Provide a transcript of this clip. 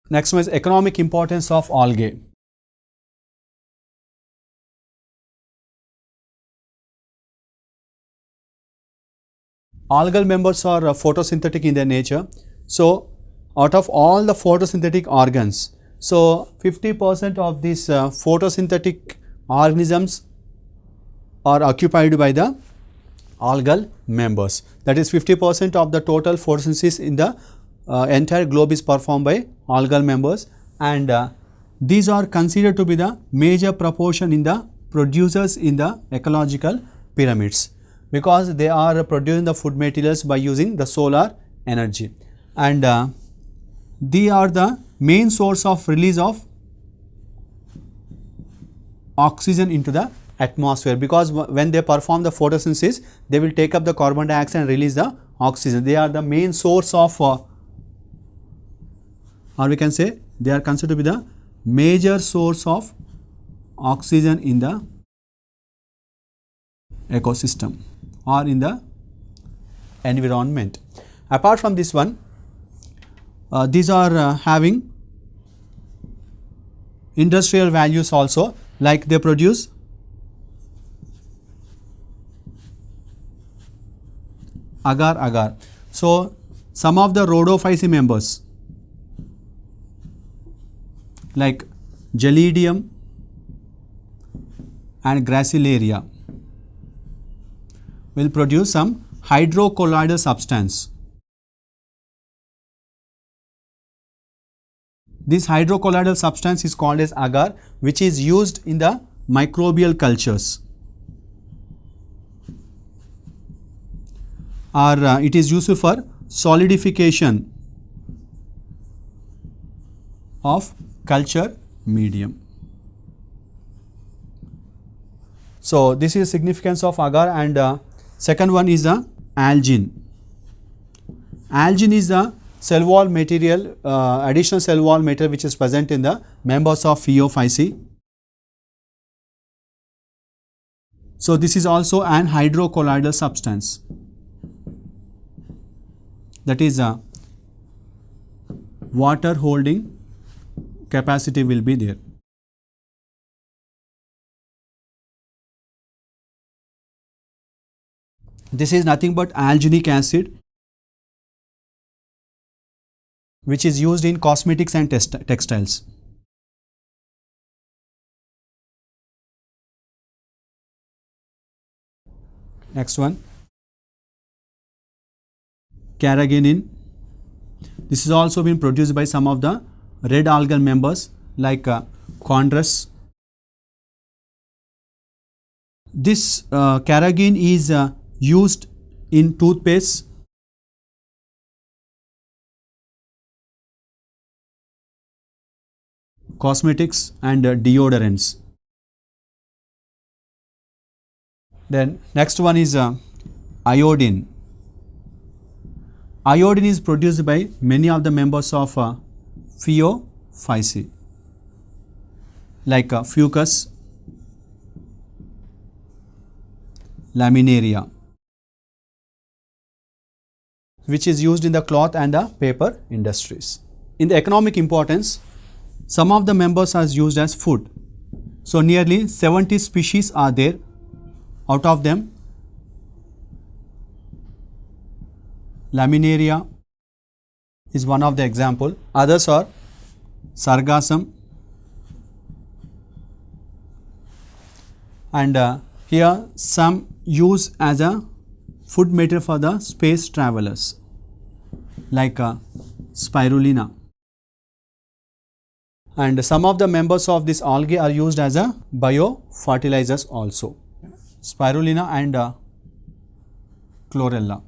Next one is economic importance of algae. Algal members are photosynthetic in their nature. So, out of all the photosynthetic organs, so 50% of these photosynthetic organisms are occupied by the algal members. That is 50% of the total photosynthesis in the entire globe is performed by algal members, and these are considered to be the major proportion in the producers in the ecological pyramids, because they are producing the food materials by using the solar energy, and they are the main source of release of oxygen into the atmosphere, because when they perform the photosynthesis, they will take up the carbon dioxide and release the oxygen. They are the main source of or we can say they are considered to be the major source of oxygen in the ecosystem or in the environment. Apart from this one, these are having industrial values also, like they produce agar. So, some of the rhodophyceae members like Gelidium and Gracilaria will produce some hydrocolloidal substance. This hydrocolloidal substance is called as agar, which is used in the microbial cultures, or it is useful for solidification of culture medium. So, this is significance of agar, and second one is the algin. Algin is the cell wall material, additional cell wall material which is present in the members of Phaeophyceae. So, this is also an hydrocolloidal substance, that is water holding capacity will be there. This is nothing but alginic acid, which is used in cosmetics and textiles. Next one, carrageenan. This is also been produced by some of the red algal members like chondrus. This carrageen is used in toothpaste, cosmetics and deodorants. Then next one is iodine. Iodine is produced by many of the members of Phaeophyceae like Fucus, Laminaria, which is used in the cloth and the paper industries. In the economic importance, some of the members are used as food. So, nearly 70 species are there. Out of them, Laminaria is one of the example. Others are Sargassum, and here some use as a food material for the space travelers like Spirulina, and some of the members of this algae are used as a biofertilizers also, Spirulina and Chlorella.